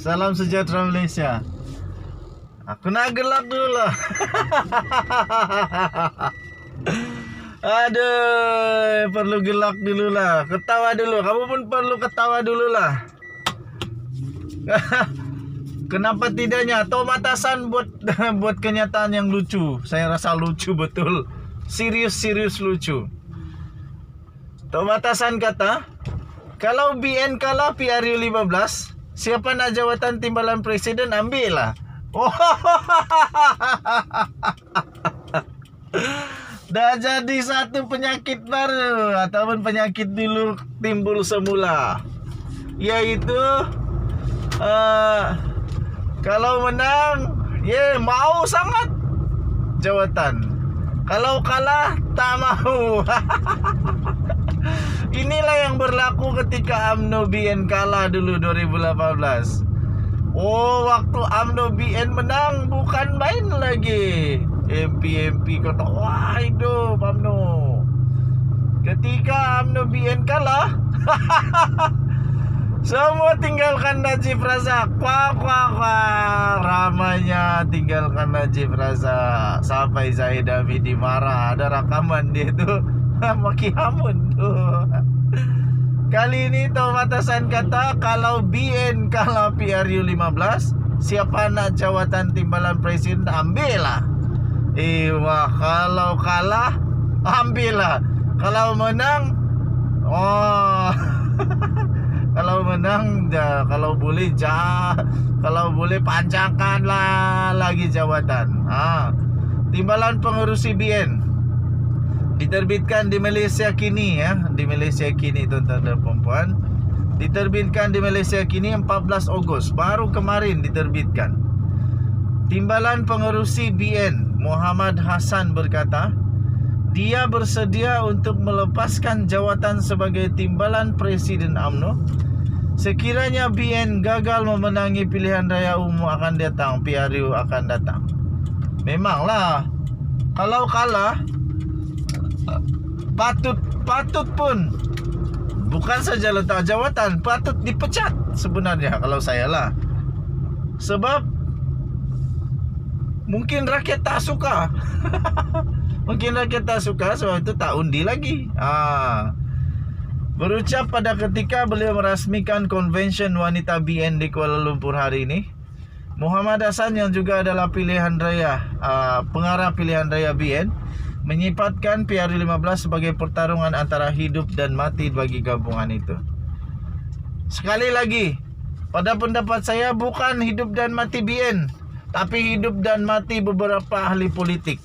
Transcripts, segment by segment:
Salam sejahtera Malaysia. Aku nak gelak dulu lah. Aduh, perlu gelak dulu lah. Ketawa dulu. Kamu pun perlu ketawa dulu lah. Kenapa tidaknya? Tomatasan buat kenyataan yang lucu. Saya rasa lucu betul. Serius lucu. Tomatasan kata, kalau BN kalah PRU 15, siapa nak jawatan timbalan presiden, ambil lah. Dah jadi satu penyakit baru ataupun penyakit dulu timbul semula, yaitu kalau menang mau sangat jawatan, kalau kalah tak mau. Inilah yang berlaku ketika UMNO BN kalah dulu 2018. Waktu UMNO BN menang bukan main lagi. MP kata, wah hidup UMNO. Ketika UMNO BN kalah, semua tinggalkan Najib Razak. Ramainya tinggalkan Najib Razak. Sampai Zahid Hamidi marah. Ada rakaman dia tu maki hamun tu. Kali ini Tomatasan kata, kalau BN kalah PRU 15, siapa nak jawatan timbalan presiden, ambil lah. Kalau kalah, ambil lah. Kalau menang, kalau menang, kalau boleh panjangkan lah lagi jawatan. Timbalan pengurusi BN diterbitkan di Malaysia kini, di Malaysia kini, tuan-tuan dan puan-puan. Diterbitkan di Malaysia kini 14 Ogos, baru kemarin diterbitkan. Timbalan pengerusi BN Muhammad Hassan berkata, dia bersedia untuk melepaskan jawatan sebagai timbalan Presiden UMNO sekiranya BN gagal memenangi pilihan raya umum akan datang, PRU akan datang. Memanglah, kalau kalah patut pun bukan saja letak jawatan, patut dipecat sebenarnya kalau saya lah. Sebab mungkin rakyat tak suka. Mungkin rakyat tak suka, sebab itu tak undi lagi. Berucap pada ketika beliau merasmikan konvensyen wanita BN di Kuala Lumpur hari ini, Muhammad Hassan yang juga adalah pengarah pilihan raya BN menyifatkan PRU 15 sebagai pertarungan antara hidup dan mati bagi gabungan itu. Sekali lagi, pada pendapat saya bukan hidup dan mati BN, tapi hidup dan mati beberapa ahli politik.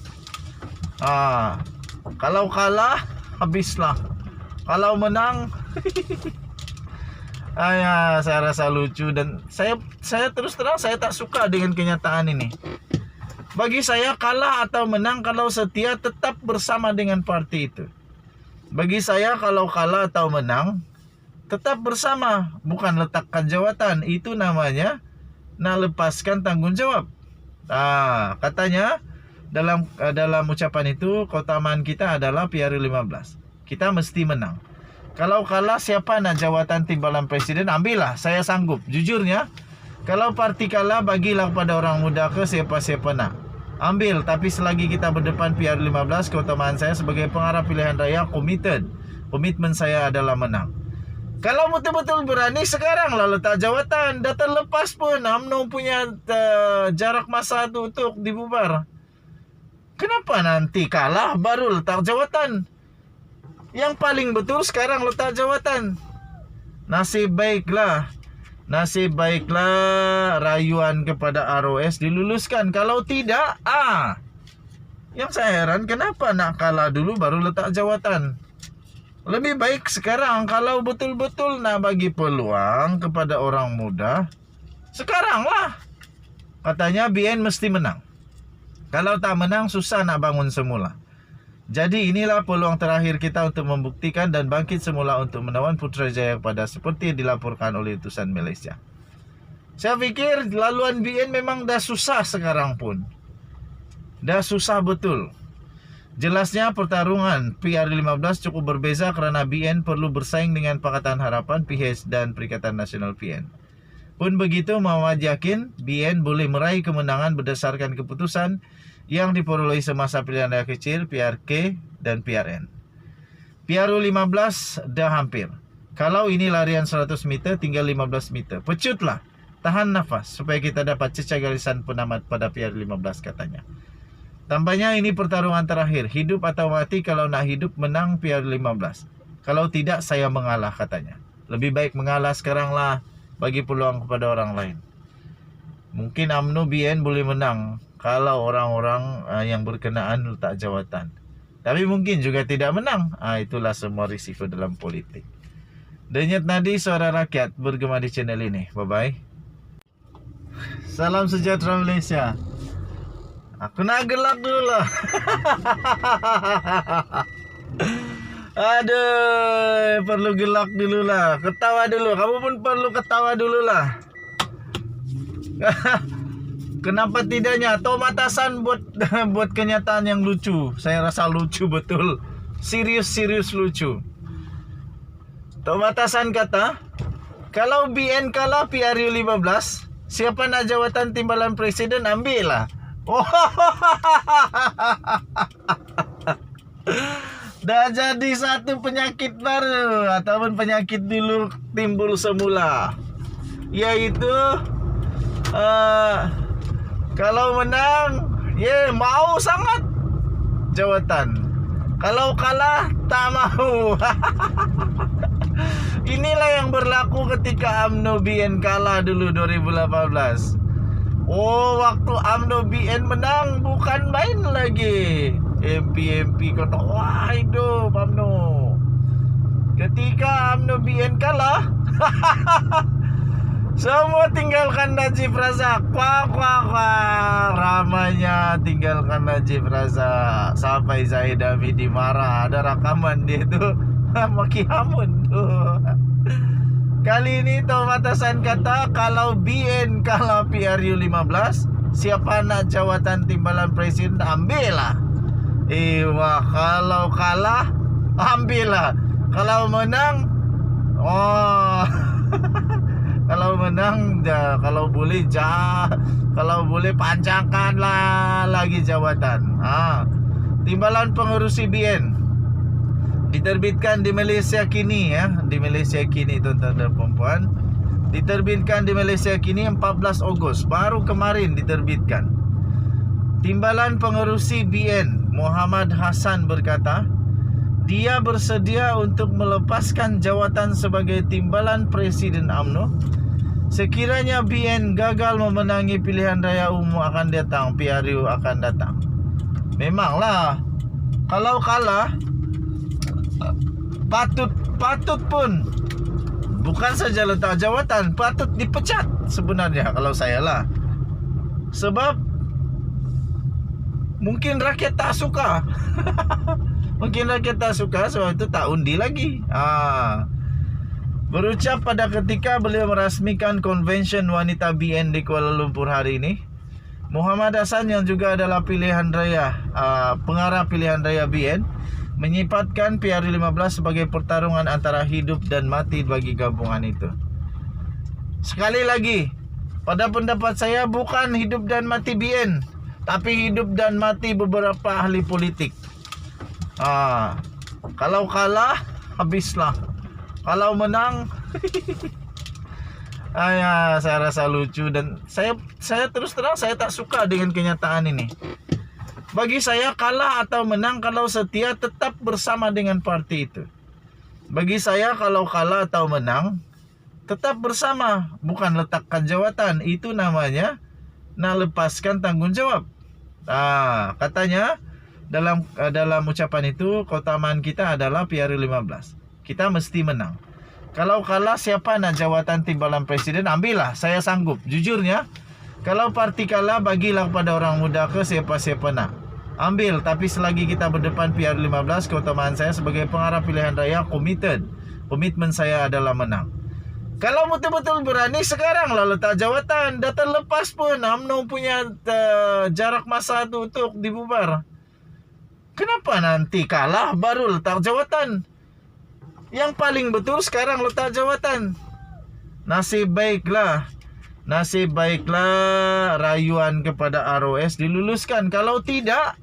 Kalau kalah, habislah. Kalau menang, saya rasa lucu. Dan saya terus terang, saya tak suka dengan kenyataan ini. Bagi saya, kalah atau menang, kalau setia tetap bersama dengan parti itu. Bagi saya, kalau kalah atau menang, tetap bersama, bukan letakkan jawatan. Itu namanya nak lepaskan tanggung jawab. Katanya dalam ucapan itu, keutamaan kita adalah PRU 15. Kita mesti menang. Kalau kalah, siapa nak jawatan timbalan presiden, ambillah. Saya sanggup. Jujurnya, kalau parti kalah, bagilah kepada orang muda ke siapa-siapa nak. Ambil. Tapi selagi kita berdepan PRU 15, keutamaan saya sebagai pengarah pilihan raya committed. Komitmen saya adalah menang. Kalau betul-betul berani, sekarang lah letak jawatan. Dah terlepas pun UMNO punya jarak masa tu untuk dibubar. Kenapa nanti kalah baru letak jawatan? Yang paling betul sekarang letak jawatan. Nasib baiklah rayuan kepada ROS diluluskan. Kalau tidak, yang saya heran, kenapa nak kalah dulu baru letak jawatan? Lebih baik sekarang, kalau betul-betul nak bagi peluang kepada orang muda, sekarang lah. Katanya BN mesti menang. Kalau tak menang, susah nak bangun semula. Jadi inilah peluang terakhir kita untuk membuktikan dan bangkit semula untuk menawan Putrajaya kepada seperti dilaporkan oleh utusan Malaysia. Saya fikir laluan BN memang dah susah sekarang pun. Dah susah betul. Jelasnya pertarungan PRU 15 cukup berbeza kerana BN perlu bersaing dengan Pakatan Harapan PH dan Perikatan Nasional PN. Pun begitu, Muhammad yakin BN boleh meraih kemenangan berdasarkan keputusan yang diperolehi semasa pilihan raya kecil PRK dan PRN. PRU 15 dah hampir. Kalau ini larian 100 meter, tinggal 15 meter. Pecutlah, tahan nafas supaya kita dapat cecah garisan penamat pada PRU 15 katanya. Tambahnya ini pertarungan terakhir, hidup atau mati. Kalau nak hidup, menang PRU 15. Kalau tidak, saya mengalah katanya. Lebih baik mengalah sekarang lah, bagi peluang kepada orang lain. Mungkin UMNO BN boleh menang kalau orang-orang yang berkenaan letak jawatan. Tapi mungkin juga tidak menang. Itulah semua risiko dalam politik. Denyut nadi suara rakyat bergema di channel ini. Bye-bye. Salam sejahtera Malaysia. Aku nak gelak dulu lah. Aduh, perlu gelak dulu lah. Ketawa dulu. Kamu pun perlu ketawa dulu lah. Kenapa tidaknya? Tomatasan buat kenyataan yang lucu. Saya rasa lucu betul. Serius lucu. Tomatasan kata, kalau BN kalah PRU 15, siapa nak jawatan timbalan presiden, ambil lah. Dah jadi satu penyakit baru ataupun penyakit dulu timbul semula, yaitu kalau menang mau sangat jawatan, kalau kalah tak mau. Inilah yang berlaku ketika UMNO BN kalah dulu 2018. Waktu UMNO BN menang bukan main lagi. MP kata, wah hidup UMNO. Ketika UMNO BN kalah, semua tinggalkan Najib Razak. Ramainya tinggalkan Najib Razak. Sampai Zahid Hamidi marah. Ada rakaman dia tu maki hamun tu. Kali ini Tomatasan kata, kalau BN kalah PRU 15, siapa nak jawatan timbalan presiden, ambil lah. Kalau kalah, ambil lah. Kalau menang, kalau menang, kalau boleh panjangkan lah lagi jawatan. Timbalan pengurusi BN diterbitkan di Malaysia kini, di Malaysia kini, tuan-tuan dan puan-puan. Diterbitkan di Malaysia kini 14 Ogos, baru kemarin diterbitkan. Timbalan pengerusi BN Muhammad Hassan berkata, dia bersedia untuk melepaskan jawatan sebagai timbalan Presiden UMNO sekiranya BN gagal memenangi pilihan raya umum akan datang, PRU akan datang. Memanglah, kalau kalah patut pun bukan saja letak jawatan, patut dipecat sebenarnya kalau saya lah. Sebab mungkin rakyat tak suka. Mungkin rakyat tak suka, sebab itu tak undi lagi. Berucap pada ketika beliau merasmikan konvensyen wanita BN di Kuala Lumpur hari ini, Muhammad Hassan yang juga adalah pengarah pilihan raya BN menyifatkan PRU 15 sebagai pertarungan antara hidup dan mati bagi gabungan itu. Sekali lagi, pada pendapat saya bukan hidup dan mati BN, tapi hidup dan mati beberapa ahli politik. Kalau kalah, habislah. Kalau menang, saya rasa lucu. Dan saya terus terang, saya tak suka dengan kenyataan ini. Bagi saya, kalah atau menang, kalau setia tetap bersama dengan parti itu. Bagi saya, kalau kalah atau menang, tetap bersama, bukan letakkan jawatan. Itu namanya nak lepaskan tanggung jawab. Katanya dalam ucapan itu, keutamaan kita adalah PRU 15. Kita mesti menang. Kalau kalah, siapa nak jawatan timbalan presiden, ambillah. Saya sanggup. Jujurnya, kalau parti kalah, bagilah kepada orang muda ke siapa-siapa nak. Ambil. Tapi selagi kita berdepan PRU 15, keutamaan saya sebagai pengarah pilihan raya committed. Komitmen saya adalah menang. Kalau betul-betul berani, sekarang lah letak jawatan. Dah terlepas pun UMNO punya jarak masa itu untuk dibubar. Kenapa nanti kalah baru letak jawatan? Yang paling betul sekarang letak jawatan. Nasib baiklah nasib baiklah rayuan kepada ROS diluluskan. Kalau tidak,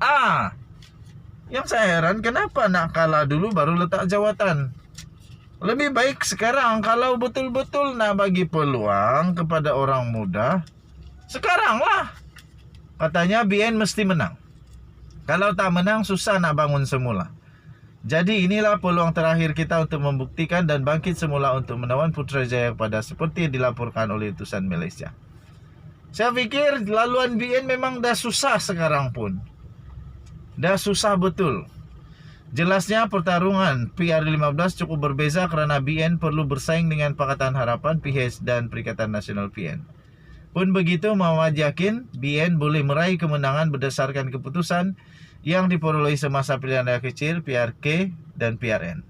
yang saya heran kenapa nak kalah dulu baru letak jawatan. Lebih baik sekarang kalau betul-betul nak bagi peluang kepada orang muda, sekarang lah. Katanya BN mesti menang. Kalau tak menang susah nak bangun semula. Jadi inilah peluang terakhir kita untuk membuktikan dan bangkit semula untuk menawan Putrajaya pada seperti yang dilaporkan oleh utusan Malaysia. Saya fikir laluan BN memang dah susah sekarang pun. Dah susah betul. Jelasnya pertarungan PR15 cukup berbeza kerana BN perlu bersaing dengan Pakatan Harapan PH dan Perikatan Nasional PN. Pun begitu, Muhammad yakin BN boleh meraih kemenangan berdasarkan keputusan yang diperoleh semasa pilihan raya kecil PRK dan PRN.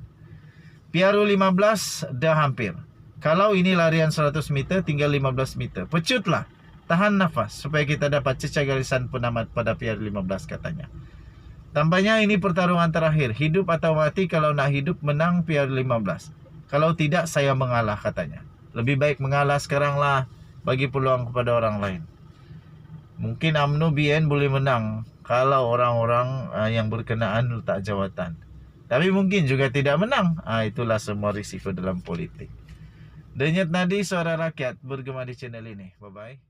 PR15 dah hampir. Kalau ini larian 100 meter, tinggal 15 meter. Pecutlah, tahan nafas supaya kita dapat cecah garisan penamat pada PR15 katanya. Tambahnya ini pertarungan terakhir, hidup atau mati. Kalau nak hidup menang PR15. Kalau tidak saya mengalah katanya. Lebih baik mengalah sekarang lah, bagi peluang kepada orang lain. Mungkin UMNO BN boleh menang kalau orang-orang yang berkenaan letak jawatan. Tapi mungkin juga tidak menang. Itulah semua risiko dalam politik. Denyut nadi suara rakyat bergema di channel ini. Bye-bye.